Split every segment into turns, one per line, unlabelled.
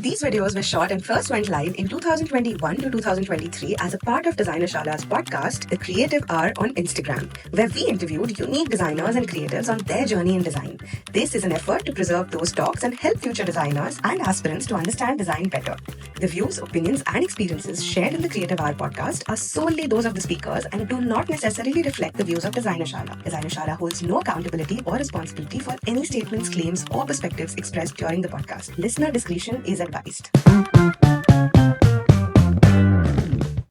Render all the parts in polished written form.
These videos were shot and first went live in 2021 to 2023 as a part of Designer Shala's podcast, The Creative Hour on Instagram, where we interviewed unique designers and creatives on their journey in design. This is an effort to preserve those talks and help future designers and aspirants to understand design better. The views, opinions, and experiences shared in the Creative Hour podcast are solely those of the speakers and do not necessarily reflect the views of Designer Shala. Designer Shala holds no accountability or responsibility for any statements, claims, or perspectives expressed during the podcast. Listener discretion is advised.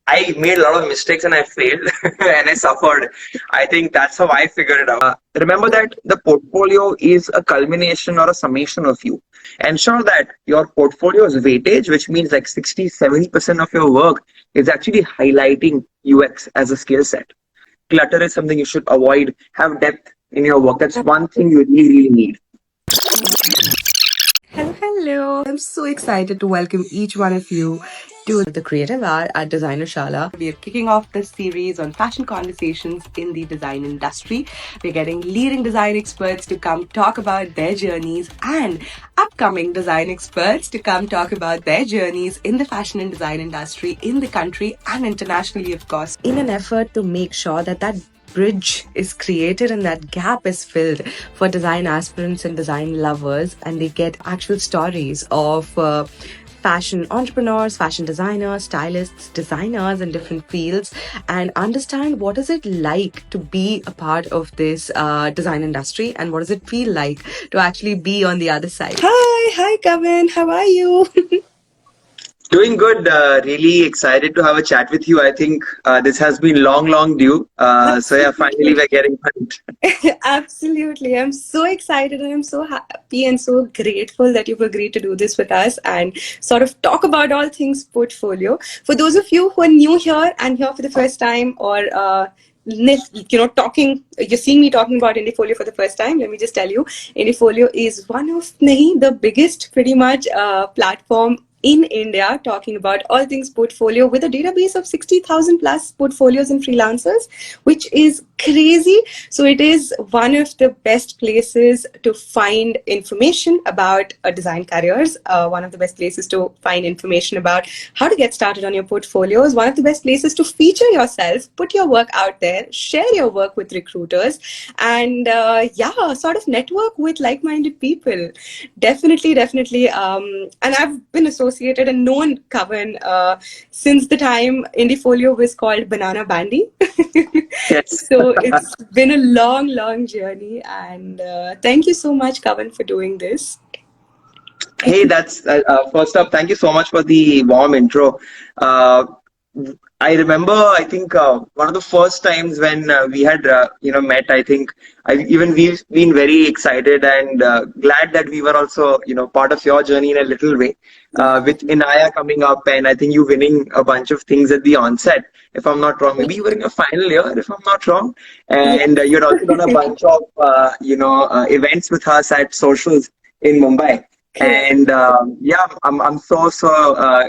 I made a lot of mistakes and I failed and I suffered. I think that's how I figured it out. Remember that the portfolio is a culmination or a summation of you. Ensure that your portfolio's weightage, which means like 60-70% of your work, is actually highlighting UX as a skill set. Clutter is something you should avoid. Have depth in your work. That's one thing you really need.
Hello. I'm so excited to welcome each one of you to the Creative Hour at Designer Shala. We are kicking off this series on fashion conversations in the design industry. We're getting leading design experts to come talk about their journeys and upcoming design experts to come talk about their journeys in the fashion and design industry in the country and internationally, of course, in an effort to make sure that bridge is created and that gap is filled for design aspirants and design lovers, and they get actual stories of fashion entrepreneurs, fashion designers, stylists, designers in different fields, and understand what is it like to be a part of this design industry and what does it feel like to actually be on the other side. Hi Kavan, how are you?
Doing good. Really excited to have a chat with you. I think this has been long due. So yeah, finally we're getting it.
Absolutely. I'm so excited and I'm so happy and so grateful that you've agreed to do this with us and sort of talk about all things portfolio. For those of you who are new here and here for the first time, or you're seeing me talking about Indiefolio for the first time, let me just tell you, Indiefolio is one of the biggest pretty much platform in India talking about all things portfolio, with a database of 60,000 plus portfolios and freelancers, which is crazy. So it is one of the best places to find information about design careers, one of the best places to find information about how to get started on your portfolios, one of the best places to feature yourself, put your work out there, share your work with recruiters, and sort of network with like-minded people. Definitely. And I've been associated and known Kavan since the time Indiefolio was called Banana Bandy.
Yes.
So it's been a long journey, and thank you so much, Kavan, for doing this.
Hey, that's first up, thank you so much for the warm intro. I remember, I think one of the first times when we had, met, I think we've been very excited and glad that we were also, part of your journey in a little way, with Inaya coming up, and I think you winning a bunch of things at the onset, if I'm not wrong. Maybe you were in your final year, if I'm not wrong. And you'd also done a bunch of, events with us at socials in Mumbai. And I'm so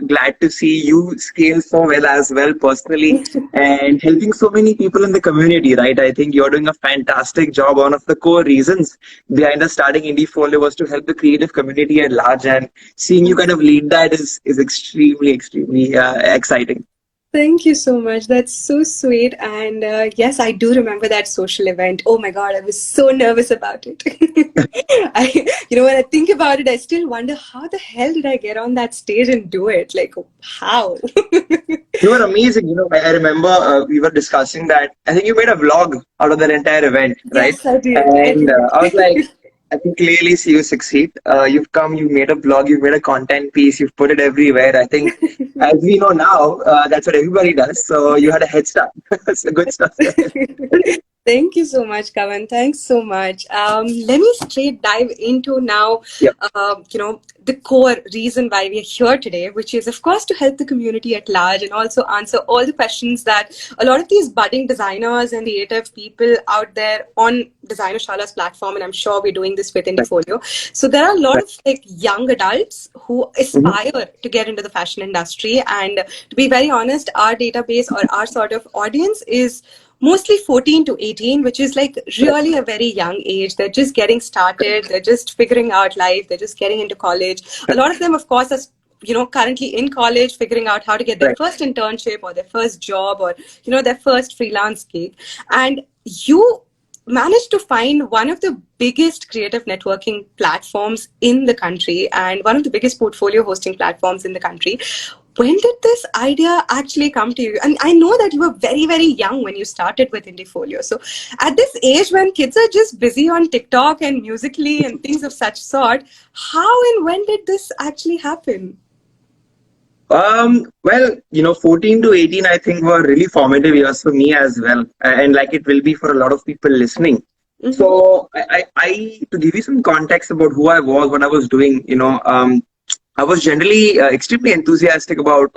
glad to see you scale so well as well personally and helping so many people in the community, right? I think you're doing a fantastic job. One of the core reasons behind us starting Indiefolio was to help the creative community at large, and seeing you kind of lead that is extremely exciting.
Thank you so much. That's so sweet. And yes, I do remember that social event. Oh my God, I was so nervous about it. When I think about it, I still wonder how the hell did I get on that stage and do it? Like, how?
You were amazing. I remember we were discussing that. I think you made a vlog out of that entire event, right?
Yes, I did.
And I was like, I can clearly see you succeed. You've made a blog, you've made a content piece, you've put it everywhere. I think, as we know now, that's what everybody does. So you had a head start. That's good stuff.
Thank you so much, Kavan. Thanks so much. Let me straight dive into now, the core reason why we are here today, which is, of course, to help the community at large and also answer all the questions that a lot of these budding designers and creative people out there on Designer Shala's platform, and I'm sure we're doing this with Indiefolio. So there are a lot of young adults who aspire to get into the fashion industry. And to be very honest, our database or our sort of audience is mostly 14 to 18, which is like really a very young age. They're just getting started. They're just figuring out life. They're just getting into college. A lot of them, of course, are currently in college, figuring out how to get their
Right.
first internship or their first job or, their first freelance gig. And you managed to find one of the biggest creative networking platforms in the country and one of the biggest portfolio hosting platforms in the country. When did this idea actually come to you? And I know that you were very, very young when you started with Indiefolio. So at this age when kids are just busy on TikTok and Musically and things of such sort, how and when did this actually happen?
Well, 14 to 18, I think were really formative years for me as well. And like it will be for a lot of people listening.
Mm-hmm.
So to give you some context about who I was, what I was doing, I was generally extremely enthusiastic about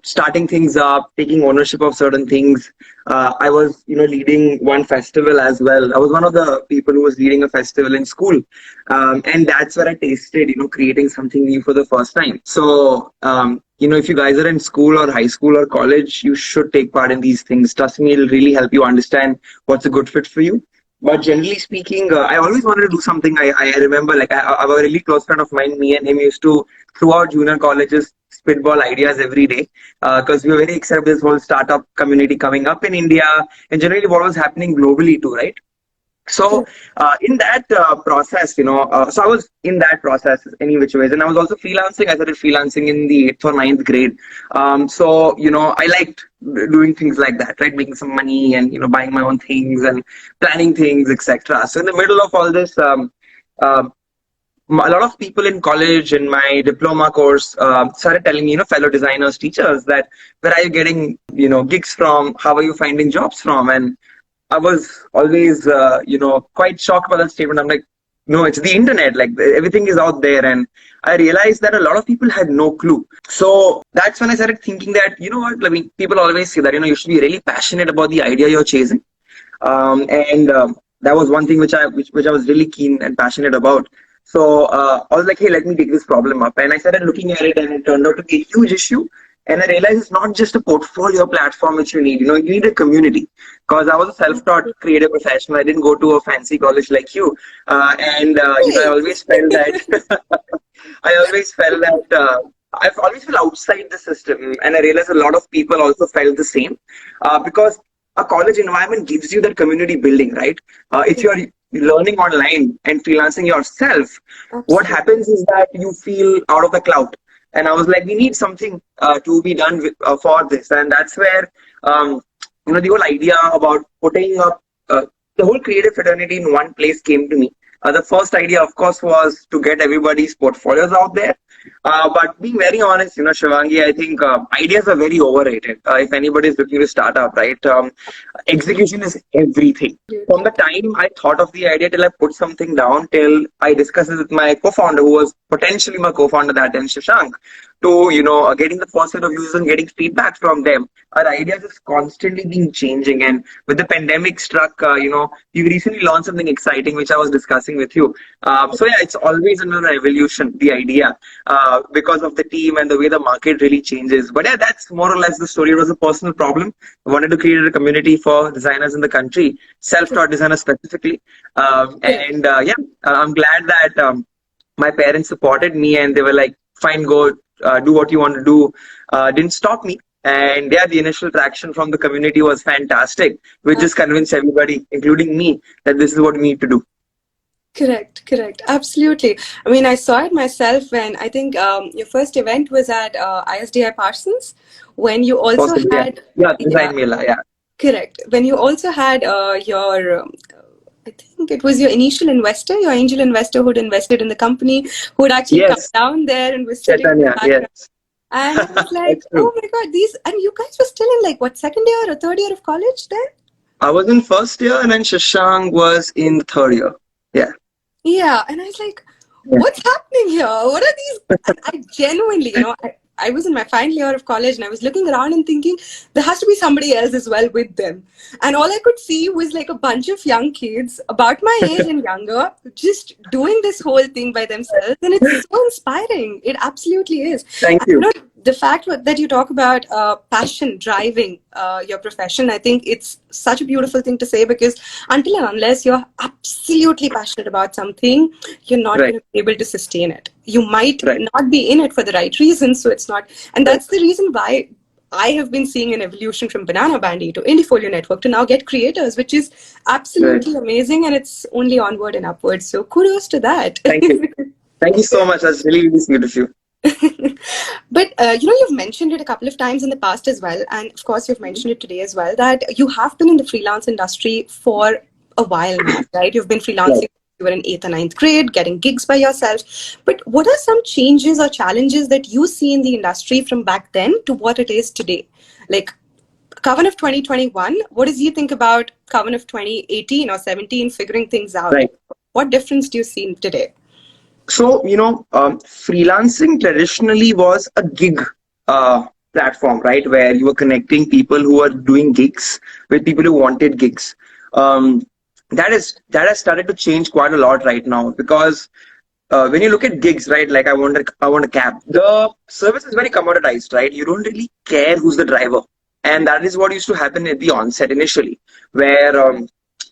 starting things up, taking ownership of certain things. I was, leading one festival as well. I was one of the people who was leading a festival in school. And that's where I tasted, creating something new for the first time. So, if you guys are in school or high school or college, you should take part in these things. Trust me, it'll really help you understand what's a good fit for you. But generally speaking, I always wanted to do something. I remember, like, I have a really close friend of mine, me and him used to, throughout junior colleges, spitball ideas every day because we were very excited with this whole startup community coming up in India and generally what was happening globally too, right? So in that process, so I was in that process any which ways, and I was also freelancing. I started freelancing in the 8th or 9th grade. So I liked doing things like that, right? Making some money and buying my own things and planning things, etc. So in the middle of all this, uh, a lot of people in college in my diploma course started telling me, fellow designers, teachers, that where are you getting, gigs from? How are you finding jobs from? And I was always, quite shocked by that statement. I'm like, no, it's the internet. Like everything is out there. And I realized that a lot of people had no clue. So that's when I started thinking that, what? I mean, people always say that, you should be really passionate about the idea you're chasing. And that was one thing which I was really keen and passionate about. So I was like, hey, let me take this problem up. And I started looking at it, and it turned out to be a huge issue. And I realized it's not just a portfolio platform which you need. You need a community. Because I was a self-taught creative professional. I didn't go to a fancy college like you. I always felt that I always felt that I've always felt outside the system, and I realized a lot of people also felt the same because a college environment gives you that community building, right? If you're learning online and freelancing yourself, what
Absolutely.
happens is that you feel out of the cloud. And I was like, we need something to be done for this, and that's where the whole idea about putting up the whole creative fraternity in one place came to me. The first idea, of course, was to get everybody's portfolios out there. But being very honest, Shivangi, I think ideas are very overrated. If anybody is looking to start up, right, execution is everything. From the time I thought of the idea till I put something down, till I discussed it with my co-founder, who was potentially my co-founder that time, Shashank, to getting the first set of users and getting feedback from them. Our ideas is constantly being changing, and with the pandemic struck, we recently launched something exciting which I was discussing with you. So yeah, it's always under an evolution, the idea, because of the team and the way the market really changes. But yeah, that's more or less the story. It was a personal problem. I wanted to create a community for designers in the country, self-taught designers specifically, I'm glad that my parents supported me and they were like, fine, go do what you want to do. Didn't stop me. And yeah, the initial traction from the community was fantastic. We just convinced everybody, including me, that this is what we need to do.
Correct. Absolutely. I mean, I saw it myself when I think your first event was at ISDI Parsons, when you also
Possibly, yeah.
had,
Yeah,
yeah,
Design Mela, yeah.
correct. When you also had your, I think it was your initial investor, your angel investor who'd invested in the company, who'd actually come
Yes,
down there and was sitting in the
Chaitanya,
background.
yes.
And I was like,
That's
oh
true.
my God, and you guys were still in like what, second year or third year of college then?
I was in first year and then Shashank was in the third year. Yeah.
Yeah, and I was like,
Yeah.
what's happening here? What are these? And I genuinely, I was in my final year of college and I was looking around and thinking there has to be somebody else as well with them. And all I could see was like a bunch of young kids about my age and younger just doing this whole thing by themselves. And it's so inspiring. It absolutely is.
Thank
And,
you.
the fact that you talk about passion driving your profession, I think it's such a beautiful thing to say, because until and unless you're absolutely passionate about something, you're not
Right.
going to be able to sustain it. You might
Right.
not be in it for the right reasons, so it's not. And
Right.
that's the reason why I have been seeing an evolution from Banana Bandy to Indiefolio Network to now GetCreators, which is
Right.
absolutely amazing, and it's only onward and upwards. So kudos to that.
Thank you. Thank you so much. That's really, really sweet of you.
But you've mentioned it a couple of times in the past as well, and of course you've mentioned it today as well, that you have been in the freelance industry for a while now, right? You've been
Right.
freelancing. You were in 8th or ninth grade, getting gigs by yourself. But what are some changes or challenges that you see in the industry from back then to what it is today? Like Kavan of 2021, what does you think about Kavan of 2018 or 17 figuring things out?
Right.
What difference do you see today?
So, freelancing traditionally was a gig platform, right? Where you were connecting people who are doing gigs with people who wanted gigs. Um, that has started to change quite a lot right now, because when you look at gigs, right? Like I want a cab. The service is very commoditized, right? You don't really care who's the driver, and that is what used to happen at the onset initially, where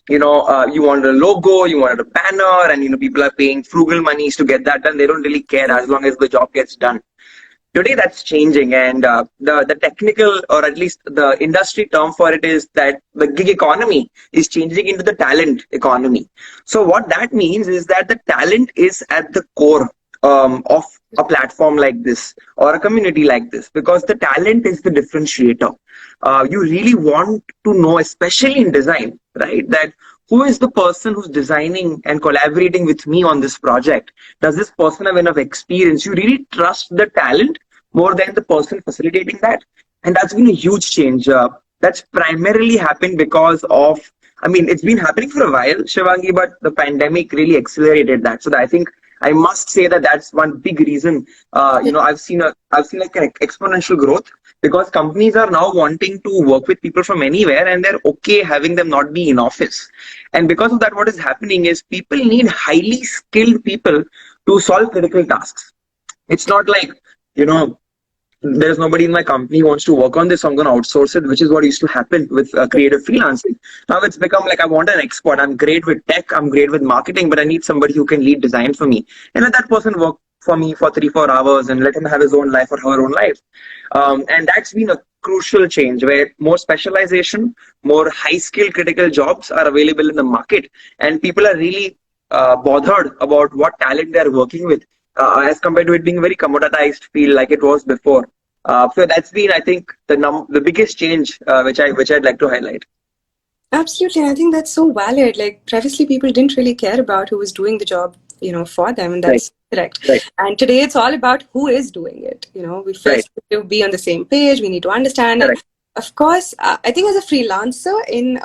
you wanted a logo, you wanted a banner, and people are paying frugal monies to get that done. They don't really care as long as the job gets done. Today that's changing, and the technical, or at least the industry term for it, is that the gig economy is changing into the talent economy. So what that means is that the talent is at the core of a platform like this or a community like this, because the talent is the differentiator. You really want to know, especially in design, right, that who is the person who's designing and collaborating with me on this project? Does this person have enough experience? You really trust the talent more than the person facilitating that. And that's been a huge change. That's primarily happened because of, I mean, it's been happening for a while, Shivangi, but the pandemic really accelerated that. So I think I must say that that's one big reason. I've seen like an exponential growth, because companies are now wanting to work with people from anywhere, and they're okay having them not be in office. And because of that, what is happening is people need highly skilled people to solve critical tasks. It's not like, you know, there's nobody in my company who wants to work on this, so I'm going to outsource it, which is what used to happen with creative freelancing. Now it's become like, I want an expert. I'm great with tech, I'm great with marketing, but I need somebody who can lead design for me. And let that person work for me for 3-4 hours and let him have his own life or her own life. And that's been a crucial change, where more specialization, more high skill critical jobs are available in the market, and people are really bothered about what talent they're working with, as compared to it being a very commoditized field like it was before. So that's been, I think, the biggest change, which I'd like to highlight.
Absolutely. And I think that's so valid. Like previously people didn't really care about who was doing the job, for them. And
Right.
that's correct.
Right.
And today it's all about who is doing it. We
Right.
first need to be on the same page. We need to understand. And
Correct.
of course, I think as a freelancer in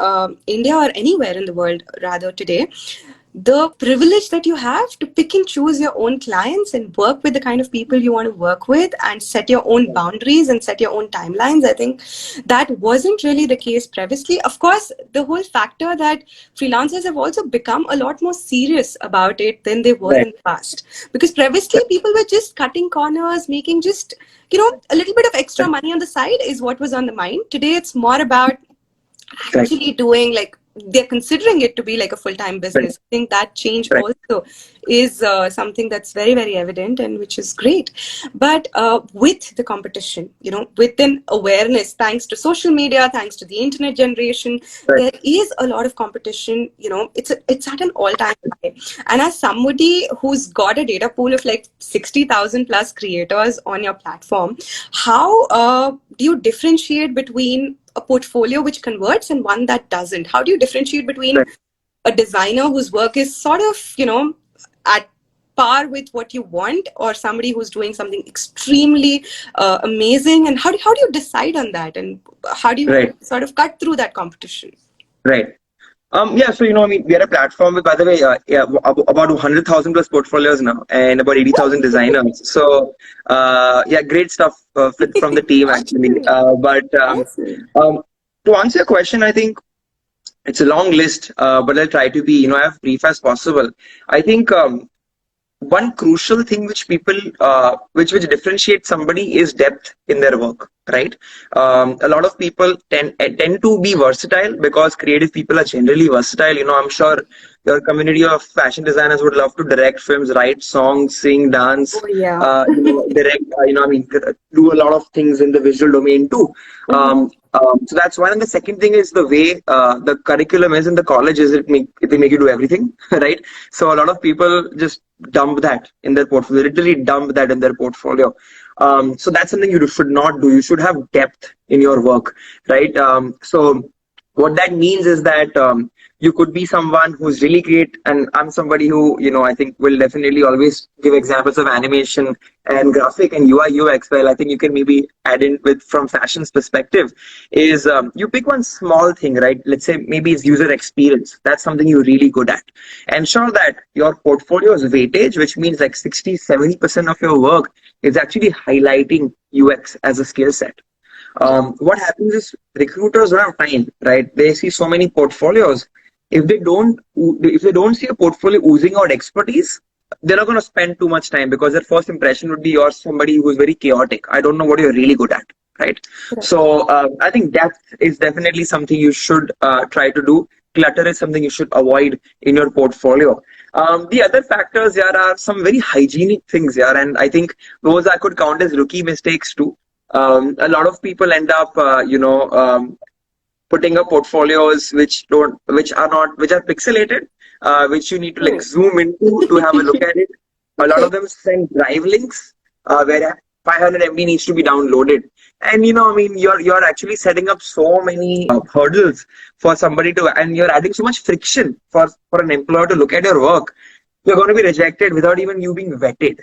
India or anywhere in the world rather today, the privilege that you have to pick and choose your own clients and work with the kind of people you want to work with and set your own boundaries and set your own timelines. I think that wasn't really the case previously. Of course, the whole factor that freelancers have also become a lot more serious about it than they were
Right.
in the past. Because previously people were just cutting corners, making just, a little bit of extra money on the side is what was on the mind. Today it's more about
Correct.
actually doing, like, they're considering it to be like a full-time business.
Right.
I think that change
Right.
also is something that's very, very evident, and which is great. But with the competition, with an awareness, thanks to social media, thanks to the internet generation,
Right.
there is a lot of competition. It's at an all-time high. And as somebody who's got a data pool of like 60,000 plus creators on your platform, how do you differentiate between a portfolio which converts and one that doesn't? How do you differentiate between
Right.
a designer whose work is sort of, at par with what you want, or somebody who's doing something extremely amazing? And how do you decide on that? And how do you
Right.
sort of cut through that competition?
Right. Yeah, so I mean, we are a platform with, by the way, about 100,000 plus portfolios now, and about 80,000 designers. So, yeah, great stuff from the team actually.
Awesome.
To answer your question, I think it's a long list, but I'll try to be, as brief as possible. I think one crucial thing which people which differentiates somebody is depth in their work, right? A lot of people tend to be versatile because creative people are generally versatile. I'm sure your community of fashion designers would love to direct films, write songs, sing, dance,
Oh, yeah.
direct, do a lot of things in the visual domain too.
Mhm.
So that's one. And the second thing is the way the curriculum is in the colleges. They make you do everything, right? So a lot of people just dump that in their portfolio, literally dump that in their portfolio. So that's something you should not do. You should have depth in your work, right? So what that means is that you could be someone who's really great, and I'm somebody who, I think will definitely always give examples of animation and graphic and UI UX. Well, I think you can maybe add in with from fashion's perspective is you pick one small thing, right? Let's say maybe it's user experience. That's something you're really good at. Ensure that your portfolio's weightage, which means like 60-70% of your work is actually highlighting UX as a skill set. What happens is recruiters don't have time, right? They see so many portfolios. If they don't see a portfolio oozing out expertise, they're not going to spend too much time because their first impression would be you're somebody who's very chaotic. I don't know what you're really good at, right? So I think depth is definitely something you should try to do. Clutter is something you should avoid in your portfolio. The other factors here are some very hygienic things here, and I think those I could count as rookie mistakes too. A lot of people end up, putting up portfolios which are pixelated, which you need to like zoom into to have a look at it. A lot
Okay.
of them send drive links where 500 MB needs to be downloaded, and you're actually setting up so many hurdles for somebody to, and you're adding so much friction for an employer to look at your work. You're going to be rejected without even you being vetted.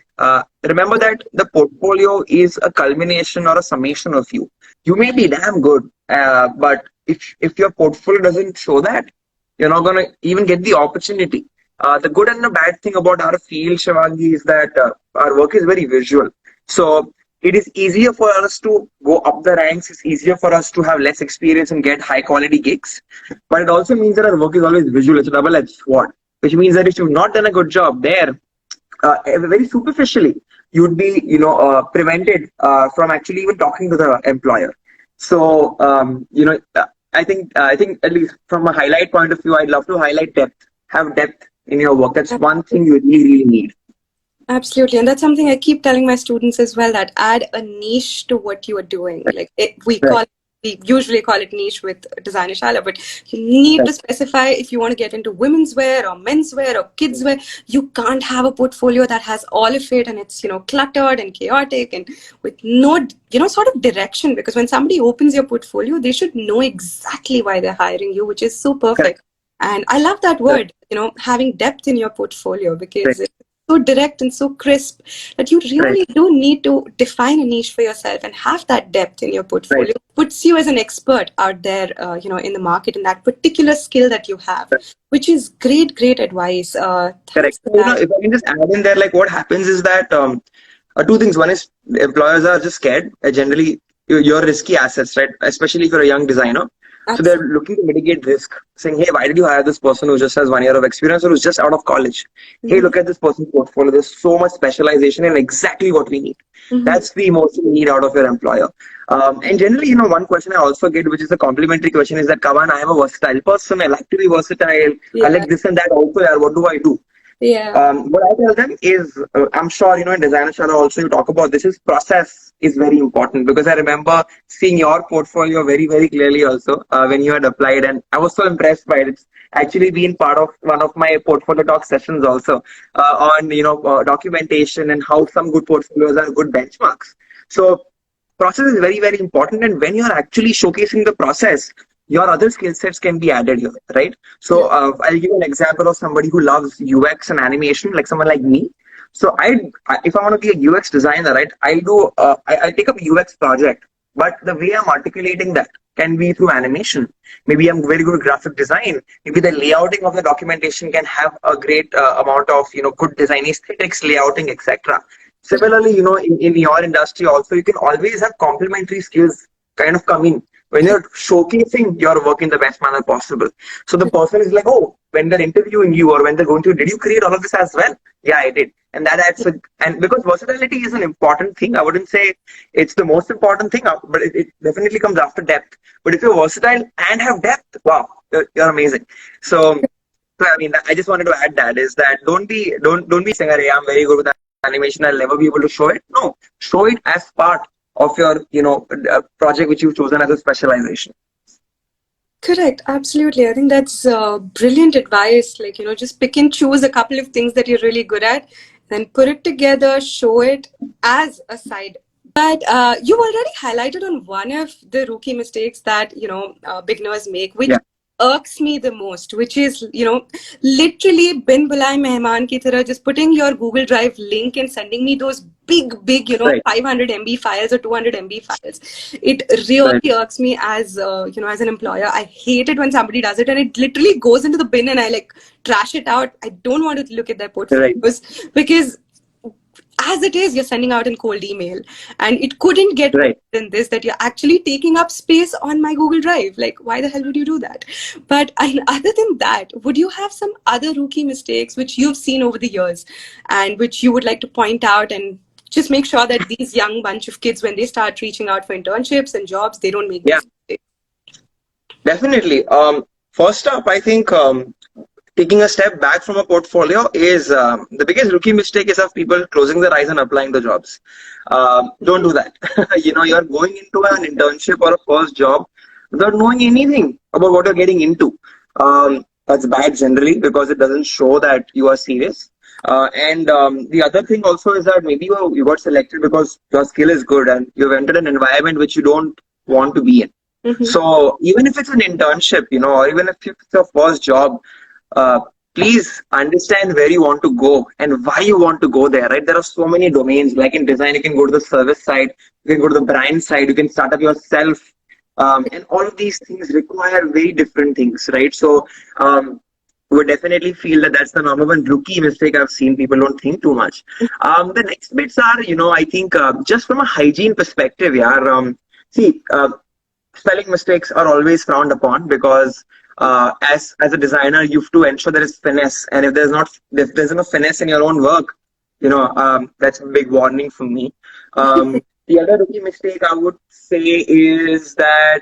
Remember that the portfolio is a culmination or a summation of you. You may be damn good, but if your portfolio doesn't show that, you're not going to even get the opportunity. The good and the bad thing about our field, Shivangi, is that our work is very visual. So it is easier for us to go up the ranks. It's easier for us to have less experience and get high quality gigs. But it also means that our work is always visual. It's a double-edged sword, which means that if you've not done a good job there, very superficially, you'd be, prevented from actually even talking to the employer. So, I think at least from a highlight point of view, I'd love to highlight depth. Have depth in your work. That's one thing you really, really need.
Absolutely. And that's something I keep telling my students as well, that add a niche to what you are doing.
Right.
We usually call it niche with designer Shala, but you need
Right.
to specify if you want to get into women's wear or men's wear or kids wear. You can't have a portfolio that has all of it and it's, cluttered and chaotic and with no, sort of direction, because when somebody opens your portfolio, they should know exactly why they're hiring you, which is so
Correct.
perfect. And I love that
Correct.
word, having depth in your portfolio, because
Correct.
so direct and so crisp that you
Right.
really do need to define a niche for yourself and have that depth in your
Right.
portfolio. Puts you as an expert out there, in the market in that particular skill that you have, which is great, great advice.
Correct.
Thanks for
So,
that.
if I can just add in there, like what happens is that two things. One is employers are just scared. Generally, you're risky assets, right? Especially if you're a young designer. So they're
Absolutely.
looking to mitigate risk, saying, "Hey, why did you hire this person who just has 1 year of experience or who's just out of college? Hey,
Mm-hmm.
look at this person's portfolio. There's so much specialization and exactly what we need."
Mm-hmm.
That's the emotion you need out of your employer. And generally, one question I also get, which is a complimentary question, is that, Kavan, I am a versatile person. I like to be versatile. I
Yeah.
like this and that also. Yeah, what do I do?
Yeah.
What I tell them is, I'm sure, in designer channel also you talk about this, is process is very important, because I remember seeing your portfolio very, very clearly also when you had applied, and I was so impressed by it. It's actually been part of one of my portfolio talk sessions also on, documentation and how some good portfolios are good benchmarks. So process is very, very important, and when you're actually showcasing the process, your other skill sets can be added here, right? So
Yeah.
I'll give you an example of somebody who loves UX and animation, like someone like me. So if I want to be a UX designer, right, I take up a UX project, but the way I'm articulating that can be through animation. Maybe I'm very good at graphic design. Maybe the layouting of the documentation can have a great amount of good design aesthetics, layouting, etc. Similarly, in your industry also, you can always have complementary skills kind of come in. when you're showcasing your work in the best manner possible. So the person is like, oh, when they're interviewing you or when they're going to, did you create all of this as well? Yeah, I did. And that adds and because versatility is an important thing, I wouldn't say it's the most important thing, but it definitely comes after depth. But if you're versatile and have depth, wow, you're amazing. So I mean, I just wanted to add that is that don't be saying, "Arey, I'm very good with animation. I'll never be able to show it." No, show it as part of your project which you've chosen as a specialization.
Correct. Absolutely. I think that's brilliant advice. Like, just pick and choose a couple of things that you're really good at, then put it together, show it as a side. But you already highlighted on one of the rookie mistakes that, beginners make, which
Yeah,
irks me the most, which is, literally bin bulai mehman ki tarah just putting your Google Drive link and sending me those big,
right,
500 MB files or 200 MB files. It
right,
really irks me as, as an employer. I hate it when somebody does it and it literally goes into the bin and I like trash it out. I don't want to look at their
right,
portfolios because as it is, you're sending out a cold email, and it couldn't get worse
right.
than this, that you're actually taking up space on my Google Drive. Like, why the hell would you do that? But other than that, would you have some other rookie mistakes which you've seen over the years and which you would like to point out and just make sure that these young bunch of kids, when they start reaching out for internships and jobs, they don't make
Yeah,
these mistakes?
definitely. First up, I think taking a step back from a portfolio is the biggest rookie mistake is of people closing their eyes and applying the jobs. Don't do that. You're going into an internship or a first job without knowing anything about what you're getting into. That's bad generally because it doesn't show that you are serious. And the other thing also is that maybe you got selected because your skill is good and you've entered an environment which you don't want to be in.
Mm-hmm.
So even if it's an internship, or even if it's your first job, uh, please understand where you want to go and why you want to go there, right? There are so many domains. Like in design, you can go to the service side, you can go to the brand side, you can start up yourself. And all of these things require very different things, right? So would definitely feel that that's the number one rookie mistake I've seen. People don't think too much. The next bits are, I think just from a hygiene perspective, yeah. See, spelling mistakes are always frowned upon because as a designer, you have to ensure there is finesse, and if there's no finesse in your own work, that's a big warning for me. The other rookie mistake I would say is that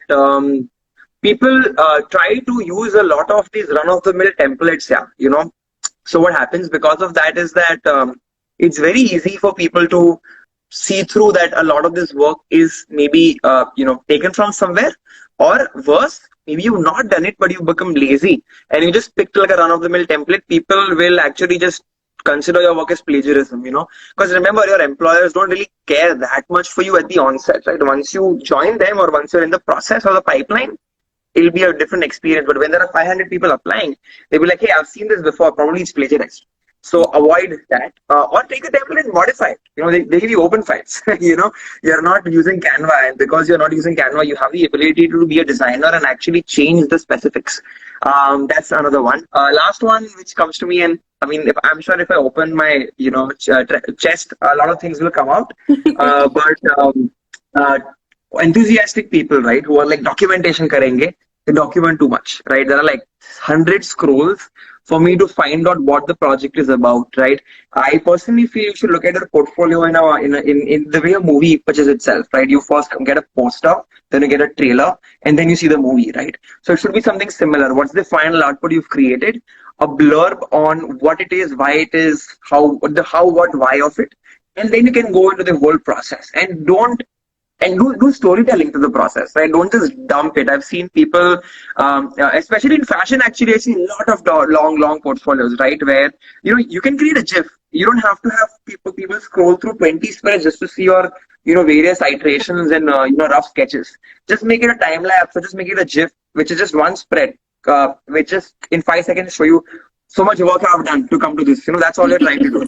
people try to use a lot of these run-of-the-mill templates. Yeah, so what happens because of that is that it's very easy for people to see through that a lot of this work is maybe taken from somewhere, or worse, maybe you've not done it but you've become lazy and you just picked like a run-of-the-mill template. People will actually just consider your work as plagiarism, because remember, your employers don't really care that much for you at the onset, right? Once you join them or once you're in the process or the pipeline, it'll be a different experience. But when there are 500 people applying, they'll be like, hey, I've seen this before, probably it's plagiarized. So avoid that, or take a template and modify it. They give you open files. You're not using Canva, and because you're not using Canva, you have the ability to be a designer and actually change the specifics. That's another one. Last one, which comes to me, and I mean, I'm sure if I open my chest, a lot of things will come out. But uh, enthusiastic people, right, who are like documentation karenge, they document too much, right? There are like 100 scrolls for me to find out what the project is about, right? I personally feel you should look at your portfolio in the way a movie pitches itself, right? You first get a poster, then you get a trailer, and then you see the movie, right? So it should be something similar. What's the final output you've created? A blurb on what it is, why it is, what, why of it, and then you can go into the whole process. And do storytelling to the process, right? Don't just dump it. I've seen people, especially in fashion, actually, I've seen a lot of long portfolios, right? Where, you can create a GIF. You don't have to have people scroll through 20 spreads just to see your, various iterations and, rough sketches. Just make it a time lapse or just make it a GIF, which is just one spread, which just in 5 seconds show you so much work I've done to come to this. That's all you're trying to do.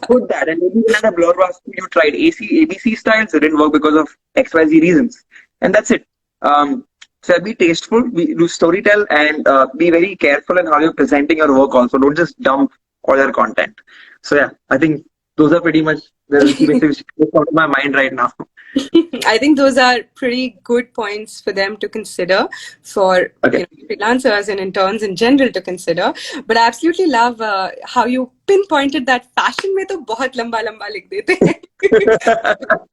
Put that, and maybe you can have a blur was you tried ABC styles, it didn't work because of XYZ reasons, and that's it. So be tasteful, do storytell, and be very careful in how you're presenting your work. Also, don't just dump all your content. So yeah, I think those are pretty much the key messages which come to my mind right now.
I think those are pretty good points for them to consider, for
Okay.
freelancers and interns in general to consider. But I absolutely love how you pinpointed that fashion में तो बहुत लंबा लंबा लिख देते हैं.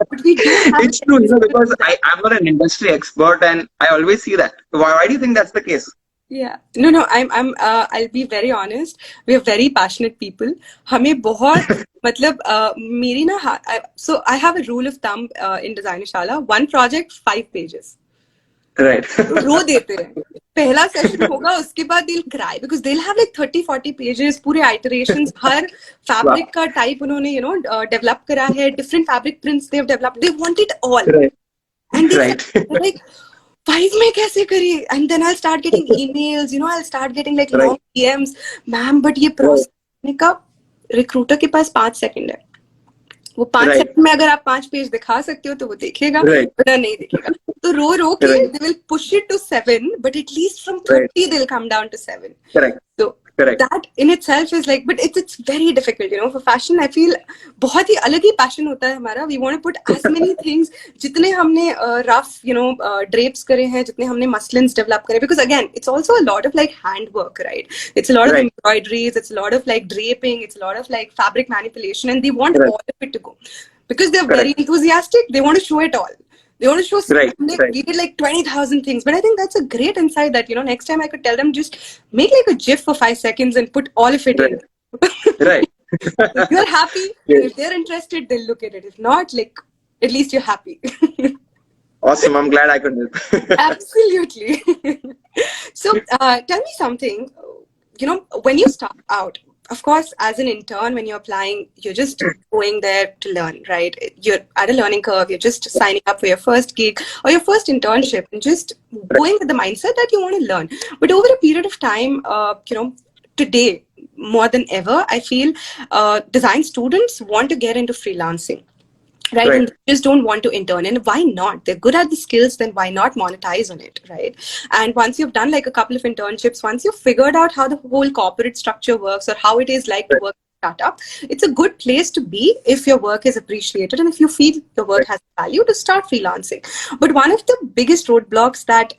But we do have
It's true, because I'm not an industry expert and I always see that. Why do you think that's the case?
Yeah. No, I'll be very honest. We are very passionate people. हमें बहुत मतलब मेरी ना so I have a rule of thumb in Designershala. One project, 5 pages.
Right.
रो देते हैं. पहला session होगा, उसके बाद they'll cry because they'll have like 30-40 pages, पूरे iterations, हर fabric का type उन्होंने develop करा है, different fabric prints they've developed. They want it all.
Right.
And they're
Right.
like, 5 में कैसे करी? And then I'll start getting emails, I'll start getting like long DMs. Ma'am, but ये process करने का recruiter के पास 5 second है. वो 5 second में अगर आप 5 पेज दिखा सकते हो तो वो देखेगा, वरना नहीं देखेगा. तो रो के they will push it to 7, but at least from 30 they'll come down to 7.
Correct.
So that in itself is like, but it's very difficult, for fashion. I feel बहुत ही अलग ही passion होता है हमारा. We want to put as many things, जितने हमने rough, drapes करे हैं, जितने हमने muslins develop करे, because again, it's also a lot of like handwork, right? It's a lot of embroideries, it's a lot of like draping, it's a lot of like fabric manipulation, and they want all of it to go. Because they're very enthusiastic, they want to show it all. They want to show we did like 20,000 things. But I think that's a great insight that, next time I could tell them, just make like a GIF for 5 seconds and put all of it in.
Right.
If you're happy, if they're interested, they'll look at it. If not, like, at least you're happy.
Awesome. I'm glad I could help.
Absolutely. So tell me something, when you start out, of course, as an intern, when you're applying, you're just going there to learn, right? You're at a learning curve. You're just signing up for your first gig or your first internship and just going with the mindset that you want to learn. But over a period of time, today, more than ever, I feel design students want to get into freelancing. Right? And they just don't want to intern. And why not? They're good at the skills, then why not monetize on it, right? And once you've done like a couple of internships, once you've figured out how the whole corporate structure works or how it is like to work in a startup, it's a good place to be if your work is appreciated and if you feel your work has value to start freelancing. But one of the biggest roadblocks that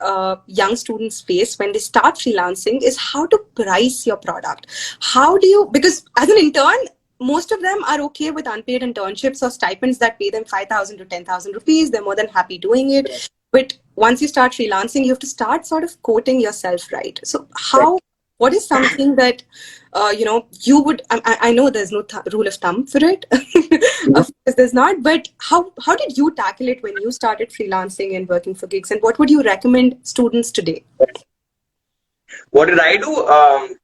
young students face when they start freelancing is how to price your product. How do you, because as an intern, most of them are okay with unpaid internships or stipends that pay them 5,000 to 10,000 rupees. They're more than happy doing it. But once you start freelancing, you have to start sort of quoting yourself, right? So what is something that, you would, I know there's no rule of thumb for it. Of course there's not, but how did you tackle it when you started freelancing and working for gigs? And what would you recommend students today?
What did I do?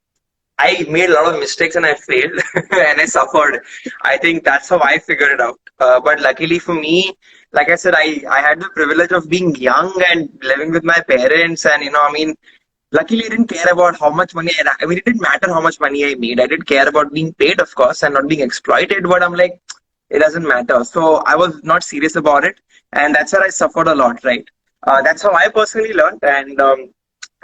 I made a lot of mistakes and I failed and I suffered. I think that's how I figured it out. But luckily for me, like I said, I had the privilege of being young and living with my parents. And, luckily I didn't care about how much money it didn't matter how much money I made. I did care about being paid, of course, and not being exploited. But I'm like, it doesn't matter. So I was not serious about it. And that's where I suffered a lot, right? That's how I personally learned. And,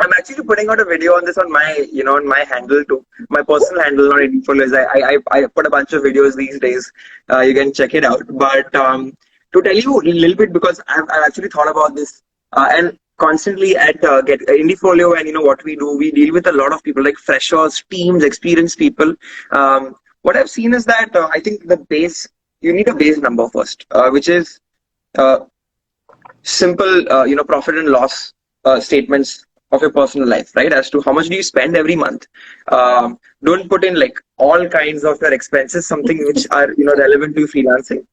I'm actually putting out a video on this on my, on my handle too. My personal handle on Indiefolio is I put a bunch of videos these days. You can check it out. But to tell you a little bit, because I've actually thought about this and constantly at Indiefolio and what we do, we deal with a lot of people like freshers, teams, experienced people. What I've seen is that I think you need a base number first, which is simple, profit and loss statements of your personal life, right? As to how much do you spend every month. Don't put in like all kinds of your expenses, something which are relevant to freelancing.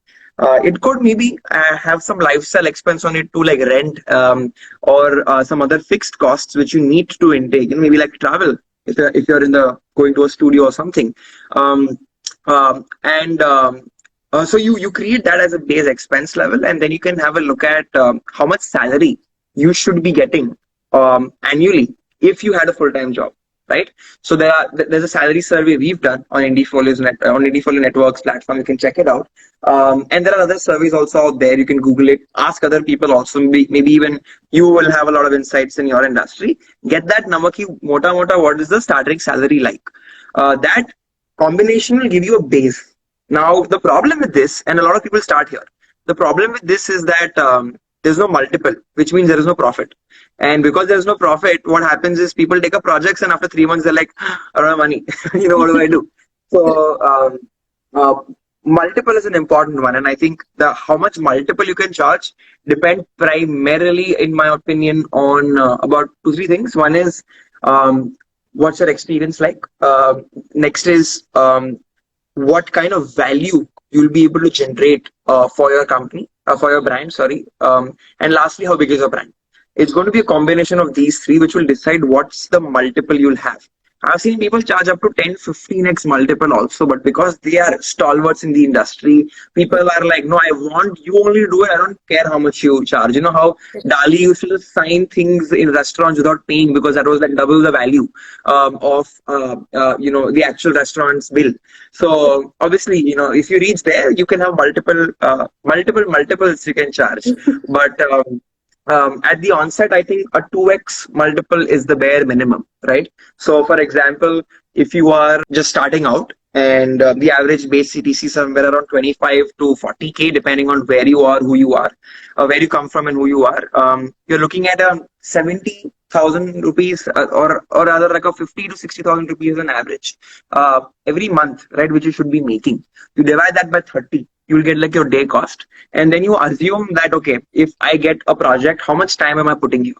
It could maybe have some lifestyle expense on it too, like rent or some other fixed costs which you need to intake, maybe like travel if you're going to a studio or something. So you create that as a base expense level, and then you can have a look at how much salary you should be getting annually if you had a full-time job, right? So there's a salary survey we've done on Indiefolio Networks platform. You can check it out. And there are other surveys also out there. You can Google it. Ask other people also. Maybe even you will have a lot of insights in your industry. Get that number ki mota what is the starting salary like? That combination will give you a base. Now, the problem with this, and a lot of people start here, the problem with this is that there's no multiple, which means there is no profit. And because there's no profit, what happens is people take up projects, and after 3 months, they're like, I don't have money. What do I do? So, uh, multiple is an important one. And I think the how much multiple you can charge depend primarily, in my opinion, on about two, three things. One is what's your experience like? Next is what kind of value you'll be able to generate for your company, for your brand, sorry. And lastly, how big is your brand? It's going to be a combination of these three, which will decide what's the multiple you'll have. I've seen people charge up to 10, 15x multiple also, but because they are stalwarts in the industry, people are like, no, I want you only to do it. I don't care how much you charge. You know how Dali used to just sign things in restaurants without paying because that was like double the value of, the actual restaurant's bill. So obviously, if you reach there, you can have multiples you can charge. But at the onset, I think a 2x multiple is the bare minimum, right? So, for example, if you are just starting out and the average base CTC somewhere around 25 to 40K, depending on where you are, who you are, where you come from and who you are, you're looking at a 70,000 rupees or rather like a 50 to 60,000 rupees on average every month, right? Which you should be making. You divide that by 30. You'll get like your day cost, and then you assume that, okay, if I get a project, how much time am I putting you?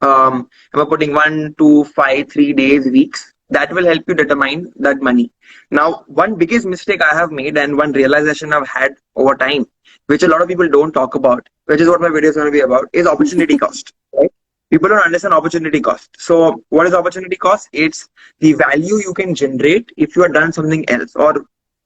Am I putting 1, 2, 5, 3 days, weeks? That will help you determine that money. Now, one biggest mistake I have made and one realization I've had over time, which a lot of people don't talk about, which is what my video is going to be about, is opportunity cost. Right? People don't understand opportunity cost. So what is opportunity cost? It's the value you can generate if you have done something else, or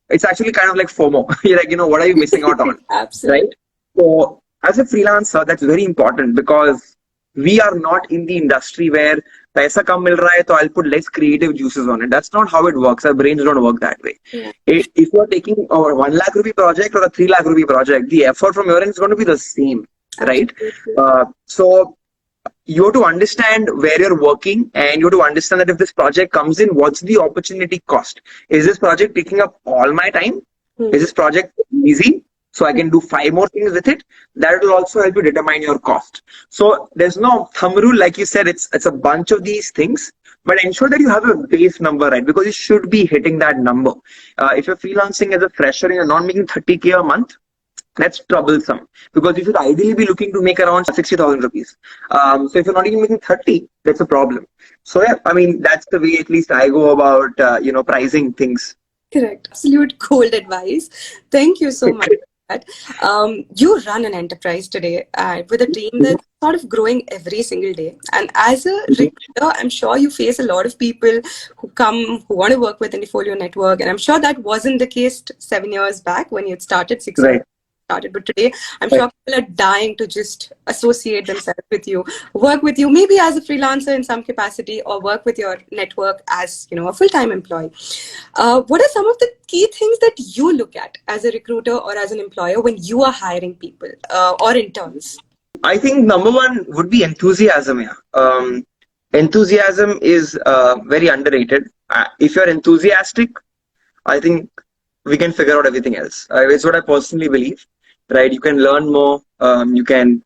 it's actually kind of like FOMO. You're like, what are you missing out on?
Absolutely.
Right? So as a freelancer, that's very important because we are not in the industry where paisa kam mil raha hai, so I'll put less creative juices on it. That's not how it works. Our brains don't work that way.
Yeah.
If you're taking a 1 lakh rupee project or a 3 lakh rupee project, the effort from your end is going to be the same, right? So you have to understand where you're working, and you have to understand that if this project comes in, what's the opportunity cost? Is this project taking up all my time? Is this project easy? So I can do 5 more things with it. That will also help you determine your cost. So there's no thumb rule, like you said, it's a bunch of these things, but ensure that you have a base number, right? Because you should be hitting that number. If you're freelancing as a fresher and you're not making 30K a month, that's troublesome, because you should ideally be looking to make around 60,000 rupees. So if you're not even making 30, that's a problem. So yeah, I mean, that's the way at least I go about, pricing things.
Correct. Absolute gold advice. Thank you so much. You run an enterprise today with a team that's sort of growing every single day. And as a recruiter, I'm sure you face a lot of people who want to work with Indiefolio Network. And I'm sure that wasn't the case 7 years back when you had started, 6 years started. But today, I'm sure people are dying to just associate themselves with you, work with you, maybe as a freelancer in some capacity, or work with your network as a full-time employee. What are some of the key things that you look at as a recruiter or as an employer when you are hiring people or interns?
I think number one would be enthusiasm. Yeah. Enthusiasm is very underrated. If you're enthusiastic, I think we can figure out everything else. It's what I personally believe, right? You can learn more. You can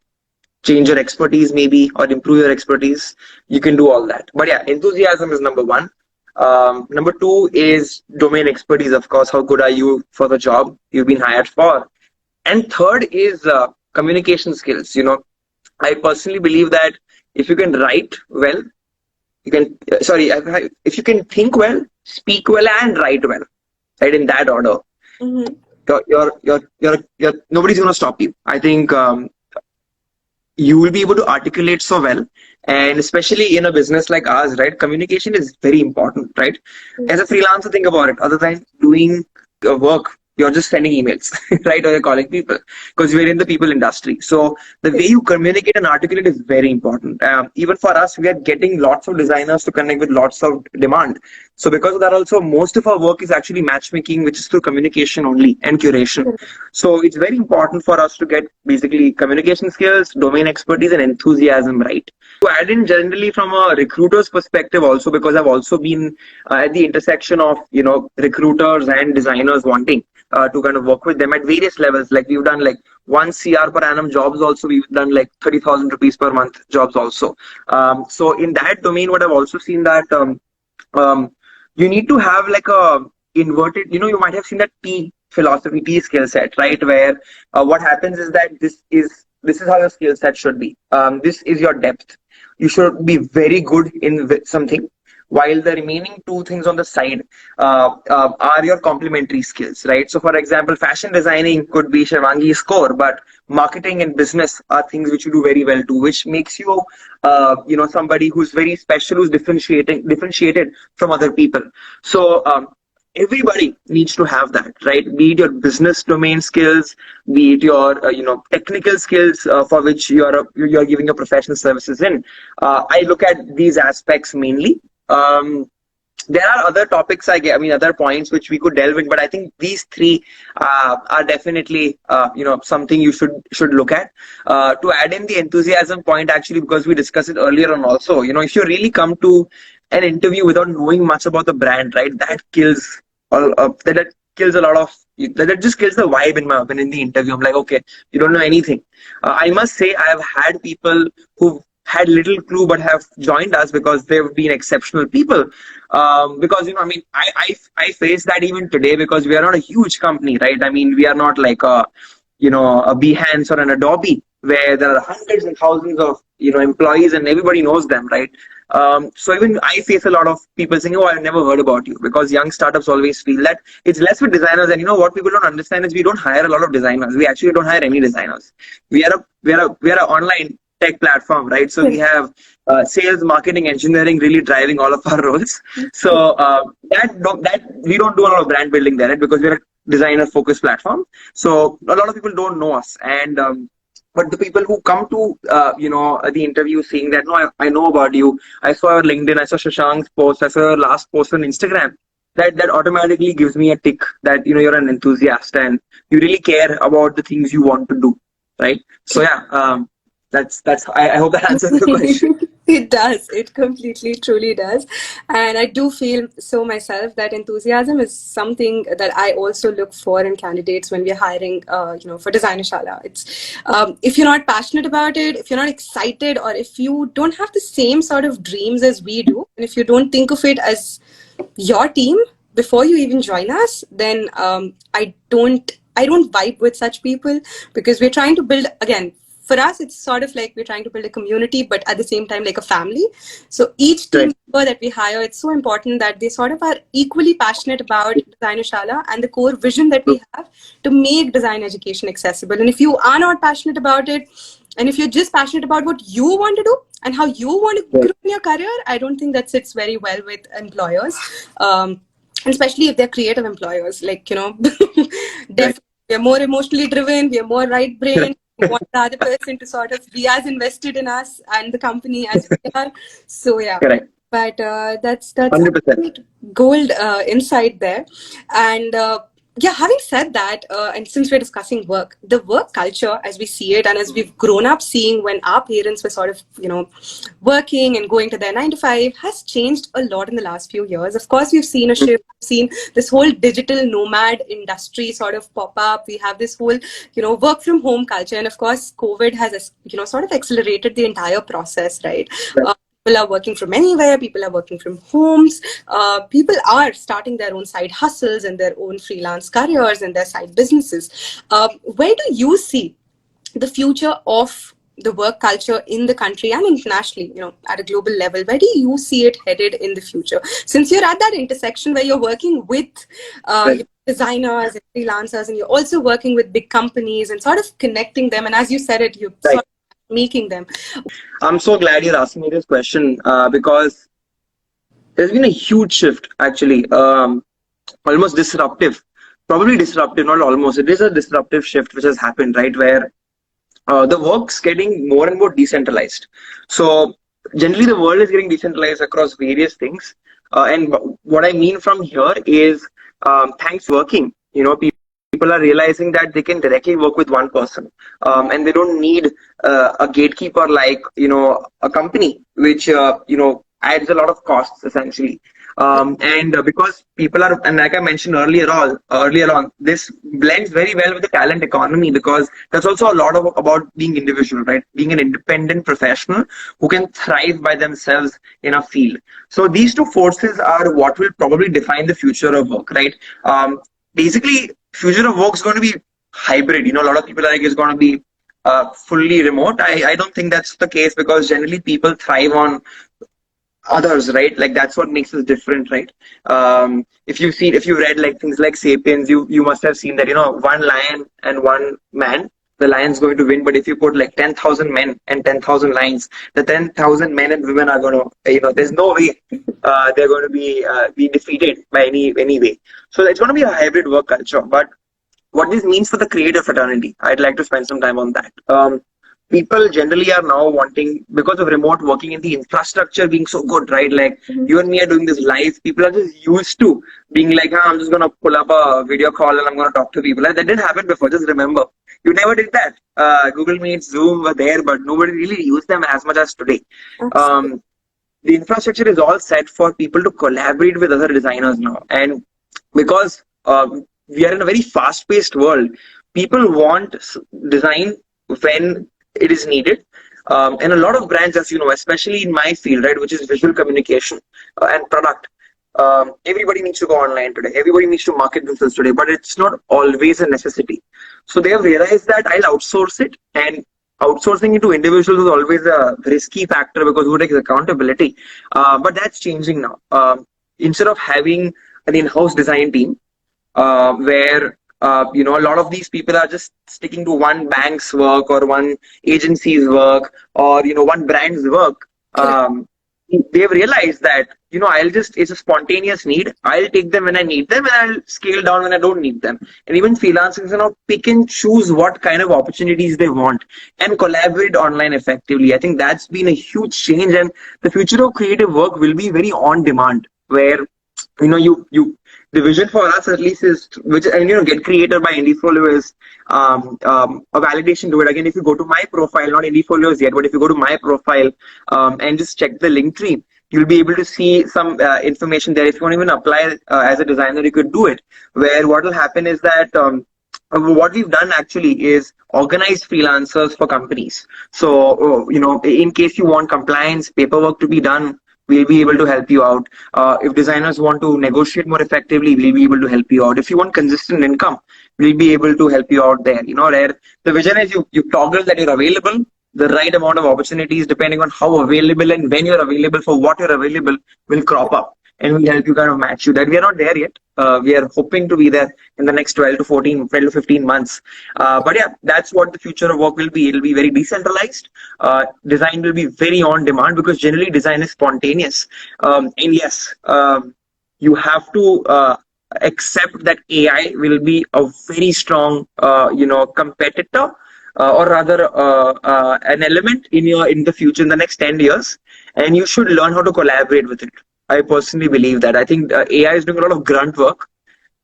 change your expertise maybe, or improve your expertise. You can do all that. But yeah, enthusiasm is number one. Number two is domain expertise, of course. How good are you for the job you've been hired for? And third is communication skills. I personally believe that if you can write well, if you can think well, speak well, and write well, right, in that order, you're nobody's going to stop you. I think you will be able to articulate so well, and especially in a business like ours, right, communication is very important, right? As a freelancer, think about it. Other than doing work, you're just sending emails, right? Or you're calling people, because we're in the people industry. So the way you communicate and articulate is very important. Even for us, we are getting lots of designers to connect with lots of demand. So because of that also, most of our work is actually matchmaking, which is through communication only, and curation. So it's very important for us to get basically communication skills, domain expertise, and enthusiasm right. To add in generally from a recruiter's perspective also, because I've also been at the intersection of, recruiters and designers wanting. to kind of work with them at various levels. Like we've done like 1 CR per annum jobs also. We've done like 30,000 rupees per month jobs also. So in that domain, what I've also seen that um, you need to have like a inverted, you might have seen that T philosophy, T skill set, right? Where what happens is that this is how your skill set should be. This is your depth. You should be very good in something, while the remaining two things on the side are your complementary skills, right? So, for example, fashion designing could be Shivangi's core, but marketing and business are things which you do very well too, which makes you, somebody who's very special, who's differentiated from other people. So, everybody needs to have that, right? Be it your business domain skills, be it your technical skills for which you're giving your professional services in. I look at these aspects mainly. There are other topics, other points which we could delve in, but I think these three are definitely something you should look at. To add in the enthusiasm point, actually, because we discussed it earlier on also, if you really come to an interview without knowing much about the brand, right, that kills that kills a lot of that just kills the vibe, in my opinion, in the interview. I'm like, okay, you don't know anything. I must say I have had people who had little clue but have joined us because they've been exceptional people. Because I face that even today, because we are not a huge company, right? I mean, we are not like a Behance or an Adobe where there are hundreds and thousands of employees and everybody knows them, right? So even I face a lot of people saying, "Oh, I've never heard about you," because young startups always feel that it's less with designers. And what people don't understand is we don't hire a lot of designers. We actually don't hire any designers. We are a online tech platform, right? So we have sales, marketing, engineering really driving all of our roles. So that we don't do a lot of brand building there, right? Because we're a designer focused platform. So a lot of people don't know us, and but the people who come to the interview saying that, no, I know about you, I saw your LinkedIn, I saw Shashank's post, I saw your last post on Instagram, that automatically gives me a tick that you're an enthusiast and you really care about the things you want to do, right? So yeah, that's I hope that answers the question.
It does. It completely, truly does. And I do feel so myself that enthusiasm is something that I also look for in candidates when we're hiring, for Designer Shala. It's if you're not passionate about it, if you're not excited, or if you don't have the same sort of dreams as we do, and if you don't think of it as your team before you even join us, then I don't vibe with such people, because we're trying to build, again, for us, it's sort of like we're trying to build a community, but at the same time, like a family. So each team member that we hire, it's so important that they sort of are equally passionate about Designer Shala and the core vision that we have to make design education accessible. And if you are not passionate about it, and if you're just passionate about what you want to do and how you want to grow in your career, I don't think that sits very well with employers, especially if they're creative employers. Like, definitely we're more emotionally driven, we're more right-brained. We want the other person to sort of be as invested in us and the company as we are. So yeah,
Correct.
but that's
100%.
gold insight there. And yeah, having said that, and since we're discussing work, the work culture as we see it, and as we've grown up seeing when our parents were sort of, working and going to their 9 to 5, has changed a lot in the last few years. Of course, we've seen a shift, we've seen this whole digital nomad industry sort of pop up. We have this whole, work from home culture. And of course, COVID has, sort of accelerated the entire process, right? People are working from anywhere. People are working from homes. People are starting their own side hustles and their own freelance careers and their side businesses. Where do you see the future of the work culture in the country and internationally, at a global level? Where do you see it headed in the future? Since you're at that intersection where you're working with designers and freelancers, and you're also working with big companies and sort of connecting them. And as you said it, you sort of making them.
I'm so glad you're asking me this question because there's been a huge shift, actually, almost disruptive, probably disruptive, not almost. It is a disruptive shift which has happened, right? Where the work's getting more and more decentralized. So generally, the world is getting decentralized across various things. And what I mean from here is, thanks to working, people are realizing that they can directly work with one person, and they don't need a gatekeeper like a company, which adds a lot of costs essentially. And because people are, and like I mentioned earlier on, this blends very well with the talent economy, because that's also a lot of about being individual, right? Being an independent professional who can thrive by themselves in a field. So these two forces are what will probably define the future of work, right? Basically, future of work is going to be hybrid. A lot of people are like it's going to be fully remote. I don't think that's the case, because generally people thrive on others, right? Like that's what makes us different, right? If you read like things like Sapiens, you must have seen that one lion and one man, the lion's going to win. But if you put like 10,000 men and 10,000 lions, the 10,000 men and women are going to, there's no way they're going to be defeated by any way. So it's going to be a hybrid work culture. But what this means for the creative fraternity, I'd like to spend some time on that. People generally are now wanting, because of remote working and the infrastructure being so good, right? Like you and me are doing this live. People are just used to being like, I'm just going to pull up a video call and I'm going to talk to people. Like, that didn't happen before. Just remember, you never did that. Google Meet, Zoom were there, but nobody really used them as much as today.
Absolutely.
The infrastructure is all set for people to collaborate with other designers now. And because we are in a very fast-paced world, people want design when it is needed. And a lot of brands, as you know, especially in my field, right, which is visual communication and product, everybody needs to go online today. Everybody needs to market themselves today, but it's not always a necessity. So they have realized that I'll outsource it, and outsourcing it to individuals is always a risky factor because who takes accountability? But that's changing now. Instead of having an in-house design team, where a lot of these people are just sticking to one bank's work or one agency's work or one brand's work. They've realized that it's a spontaneous need. I'll take them when I need them, and I'll scale down when I don't need them. And even freelancers now pick and choose what kind of opportunities they want and collaborate online effectively. I think that's been a huge change, and the future of creative work will be very on demand, where the vision for us at least is, which GetCreator by Indiefolio is a validation to it. Again, if you go to my profile, not Indiefolio's yet, but if you go to my profile and just check the link tree, you'll be able to see some information there. If you want to even apply as a designer, you could do it. Where what will happen is that what we've done actually is organize freelancers for companies. So, in case you want compliance paperwork to be done, we'll be able to help you out. If designers want to negotiate more effectively, we'll be able to help you out. If you want consistent income, we'll be able to help you out there. Where the vision is you toggle that you're available, the right amount of opportunities, depending on how available and when you're available for what you're available, will crop up. And we'll help you kind of match you. That we are not there yet. We are hoping to be there in the next 12 to 15 months. But yeah, that's what the future of work will be. It'll be very decentralized. Design will be very on demand because generally design is spontaneous. And yes, you have to accept that AI will be a very strong, competitor. Or rather, an element in the future, in the next 10 years, and you should learn how to collaborate with it. I personally believe that. I think AI is doing a lot of grunt work.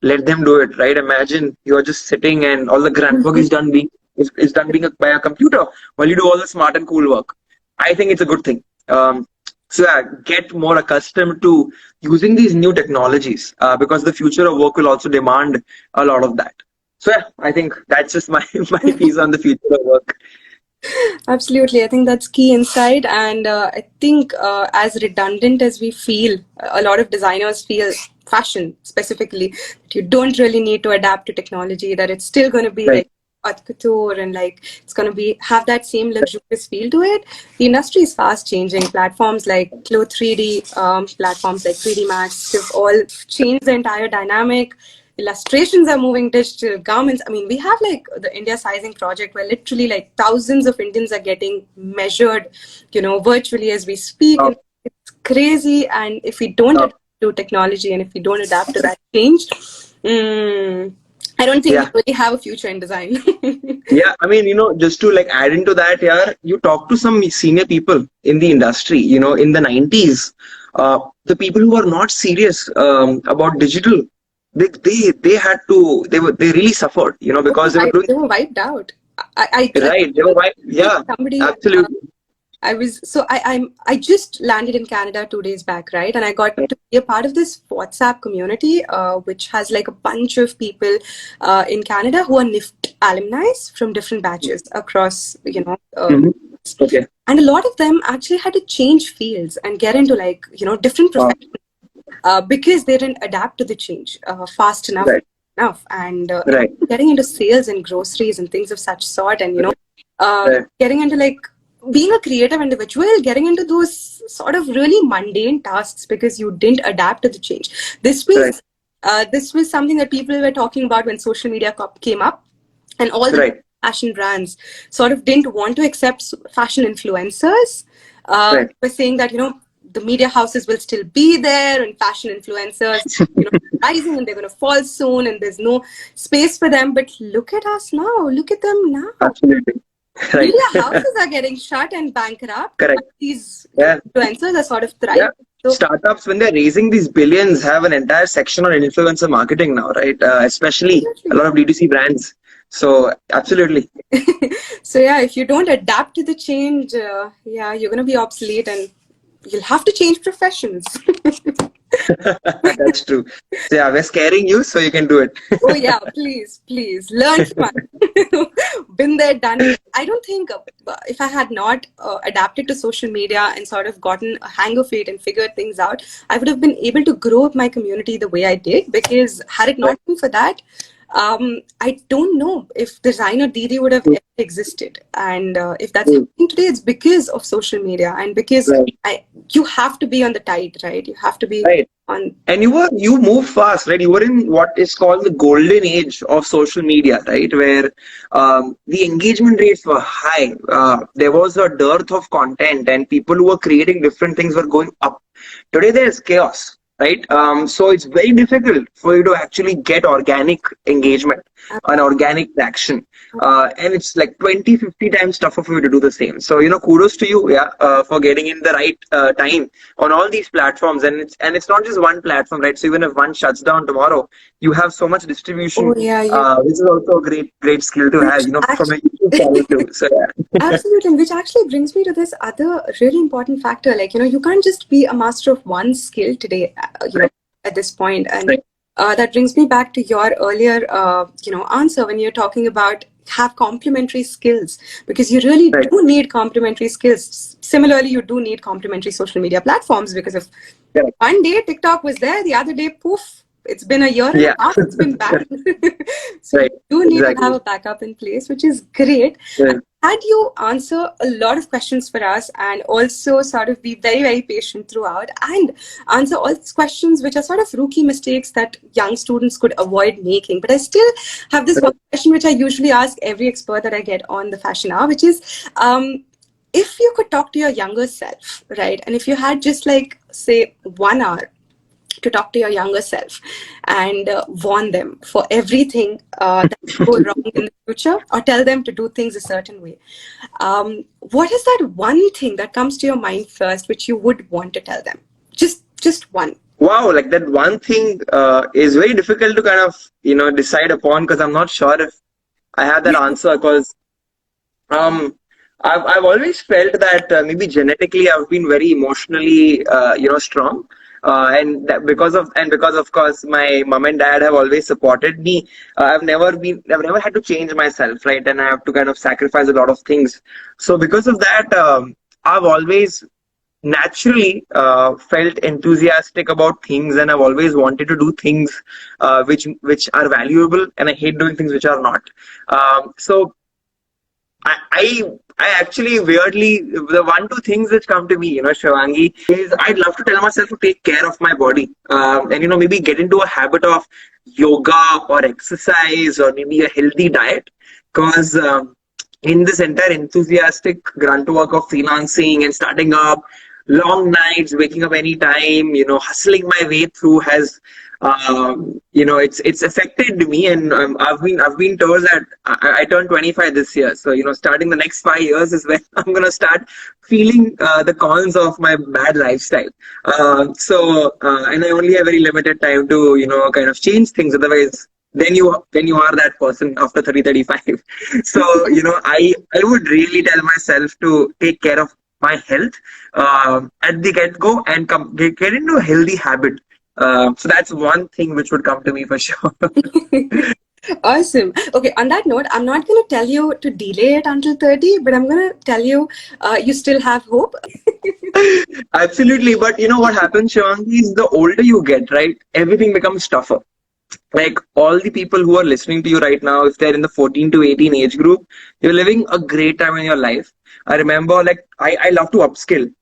Let them do it, right? Imagine you're just sitting and all the grunt work is done by a computer while you do all the smart and cool work. I think it's a good thing. So yeah, get more accustomed to using these new technologies because the future of work will also demand a lot of that. So yeah, I think that's just my piece on the future of work.
Absolutely. I think that's key insight. And I think as redundant as we feel, a lot of designers feel, fashion specifically, that you don't really need to adapt to technology, that it's still going to be like haute couture and like it's going to be have that same luxurious feel to it. The industry is fast changing. Platforms like Clo 3D, platforms like 3D Max have all changed the entire dynamic. Illustrations are moving digital, garments. I mean, we have like the India sizing project where literally like thousands of Indians are getting measured, virtually as we speak. And it's crazy. And if we don't adapt to technology and if we don't adapt to that change, I don't think we really have a future in design.
Yeah, I mean, just to like add into that, you talk to some senior people in the industry, in the 90s, the people who are not serious about digital, they really suffered, because they were
wiped out.
Right, they were wiped. Yeah,
somebody,
absolutely.
I just landed in Canada 2 days back, right? And I got to be a part of this WhatsApp community, which has like a bunch of people in Canada who are NIFT alumni from different batches across,
Okay.
and a lot of them actually had to change fields and get into like, different professions because they didn't adapt to the change fast enough.
Right.
And
Right.
getting into sales and groceries and things of such sort, and
Right.
getting into like being a creative individual, getting into those sort of really mundane tasks because you didn't adapt to the change. This was something that people were talking about when social media came up, and all the
Right.
fashion brands sort of didn't want to accept fashion influencers.
Right.
Were saying that the media houses will still be there, and fashion influencers rising, and they're going to fall soon, and there's no space for them. But look at us now. Look at them now.
Absolutely. Right.
Media houses are getting shut and bankrupt.
Correct.
These
Yeah.
influencers are sort of thriving.
Yeah.
So,
Startups, when they're raising these billions, have an entire section on influencer marketing now, right? Especially a lot of D2C brands. So, absolutely.
so yeah, if you don't adapt to the change, you're going to be obsolete, and you'll have to change professions.
That's true. So, yeah, we're scaring you so you can do it.
Oh yeah, please learn from us. Been there, done it. I don't think if I had not adapted to social media and sort of gotten a hang of it and figured things out, I would have been able to grow up my community the way I did. Because had it not been for that, I don't know if designer Didi would have ever existed. And if that's happening today, it's because of social media, and because you have to be on the tide, right? You have to be on.
And you move fast, right? You were in what is called the golden age of social media, right? Where the engagement rates were high. There was a dearth of content, and people who were creating different things were going up. Today there is chaos. Right. So it's very difficult for you to actually get organic engagement and organic action. And it's like 20, 50 times tougher for you to do the same. So, kudos to you, for getting in the right time on all these platforms. And it's not just one platform, right? So even if one shuts down tomorrow, you have so much distribution.
Oh, yeah.
Which is also a great skill to have, from a YouTube channel too. So yeah.
Absolutely. And which actually brings me to this other really important factor. Like, you can't just be a master of one skill today, at this point. And that brings me back to your earlier, answer when you're talking about have complementary skills, because you really do need complementary skills. Similarly, you do need complementary social media platforms, because if one day TikTok was there, the other day, poof, it's been a year and a half, it's been back. So you do need to have a backup in place, which is great. Had you answer a lot of questions for us, and also sort of be very, very patient throughout, and answer all these questions which are sort of rookie mistakes that young students could avoid making. But I still have this one question which I usually ask every expert that I get on the Fashion Hour, which is, if you could talk to your younger self, right? And if you had just like, say, 1 hour to talk to your younger self and warn them for everything that could go wrong in the future, or tell them to do things a certain way, what is that one thing that comes to your mind first which you would want to tell them? Just one.
Wow, like that one thing is very difficult to kind of decide upon, because I'm not sure if I have that answer, because I've always felt that maybe genetically I've been very emotionally strong. And because of course my mom and dad have always supported me. I've never had to change myself, right? And I have to kind of sacrifice a lot of things. So because of that, I've always naturally felt enthusiastic about things, and I've always wanted to do things which are valuable, and I hate doing things which are not. So I actually weirdly, the 1-2 things which come to me, Shivangi, is I'd love to tell myself to take care of my body, and maybe get into a habit of yoga or exercise, or maybe a healthy diet, because in this entire enthusiastic grunt work of freelancing and starting up, long nights, waking up anytime, hustling my way through has it's affected me. And I've been told that I turned 25 this year, so starting the next 5 years is when I'm gonna start feeling the cons of my bad lifestyle. And I only have very limited time to kind of change things. Otherwise, then you are that person after 30-35. So I would really tell myself to take care of my health at the get-go and get into a healthy habit. So that's one thing which would come to me for sure.
Awesome. Okay, on that note, I'm not going to tell you to delay it until 30, but I'm going to tell you you still have hope.
Absolutely. But you know what happens, Shivangi, is the older you get, right? Everything becomes tougher. Like all the people who are listening to you right now, if they're in the 14 to 18 age group, you're living a great time in your life. I remember, like, I love to upskill.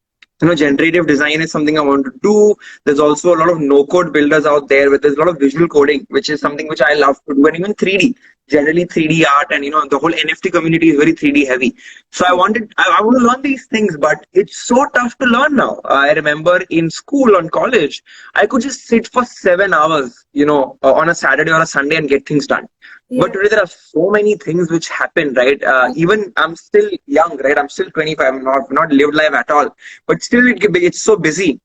Generative design is something I want to do. There's also a lot of no code builders out there where there's a lot of visual coding, which is something which I love to do, and even 3D, generally 3D art, and the whole NFT community is very 3D heavy. So I want to learn these things, but it's so tough to learn now. I remember in school, on college, I could just sit for 7 hours, on a Saturday or a Sunday and get things done.
Yeah.
But today there are so many things which happen, right? Even I'm still young, right? I'm still 25. I'm not lived life at all, but still it's so busy.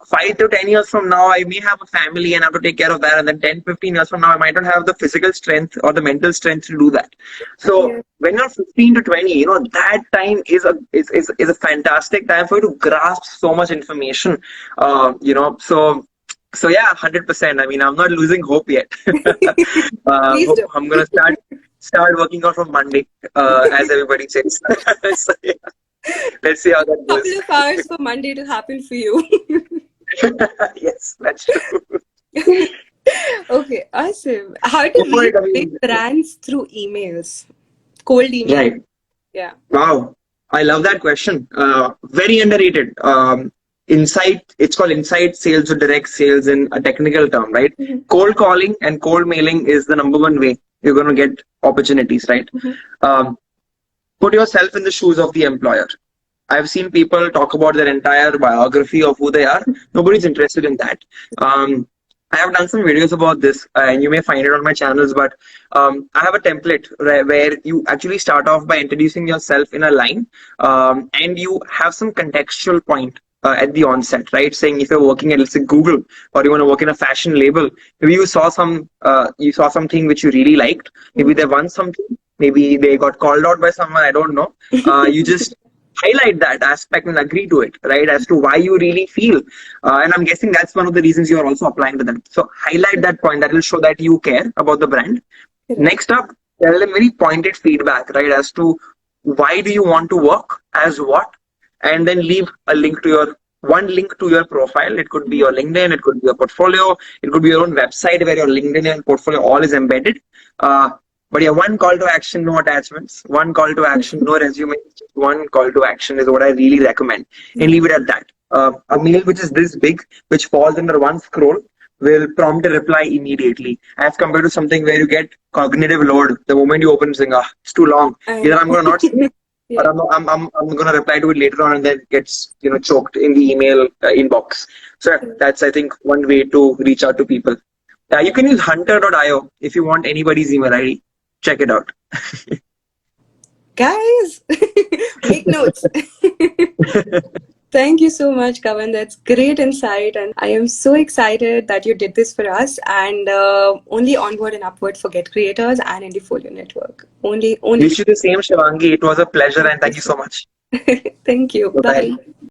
5 to 10 years from now, I may have a family and have to take care of that. And then 10, 15 years from now, I might not have the physical strength or the mental strength to do that. So when you're 15 to 20, that time is a fantastic time for you to grasp so much information. So yeah, 100%. I mean, I'm not losing hope yet.
Please do.
I'm gonna start working out from Monday, as everybody says. So, yeah. Let's see how that goes.
Couple of hours for Monday to happen for you.
Yes, that's true.
Okay, awesome. How to reach big brands through emails? Cold email.
Right.
Yeah.
Wow. I love that question. Very underrated. It's called inside sales or direct sales in a technical term, right?
Mm-hmm.
Cold calling and cold mailing is the number one way you're going to get opportunities, right?
Mm-hmm.
Put yourself in the shoes of the employer. I've seen people talk about their entire biography of who they are. Nobody's interested in that. I have done some videos about this, and you may find it on my channels, but I have a template where you actually start off by introducing yourself in a line, and you have some contextual point at the onset, right? Saying if you're working at, let's say, Google, or you want to work in a fashion label, maybe you saw something which you really liked. Maybe they won something. Maybe they got called out by someone. I don't know. You just highlight that aspect and agree to it, right? As to why you really feel. And I'm guessing that's one of the reasons you are also applying to them. So highlight that point. That will show that you care about the brand.
Correct.
Next up, tell them very pointed feedback, right? As to why do you want to work, as what, and then leave a link to one link to your profile. It could be your LinkedIn, it could be your portfolio, it could be your own website where your LinkedIn and portfolio all is embedded. But yeah, one call to action, no attachments. One call to action, no resume. One call to action is what I really recommend. And leave it at that. A mail which is this big, which falls under one scroll, will prompt a reply immediately. As compared to something where you get cognitive load the moment you open saying, it's too long. Either I'm going to not see it,
Yeah.
or I'm going to reply to it later on, and then it gets choked in the email inbox. So that's, I think, one way to reach out to people. You can use hunter.io if you want anybody's email ID. Check it out.
Guys, make notes. Thank you so much, Kavan. That's great insight. And I am so excited that you did this for us. And only onward and upward for GetCreators and Indiefolio Network. Only.
Wish you the same, Shivangi. It was a pleasure, and thank you so much.
Thank you.
Bye-bye.
Bye.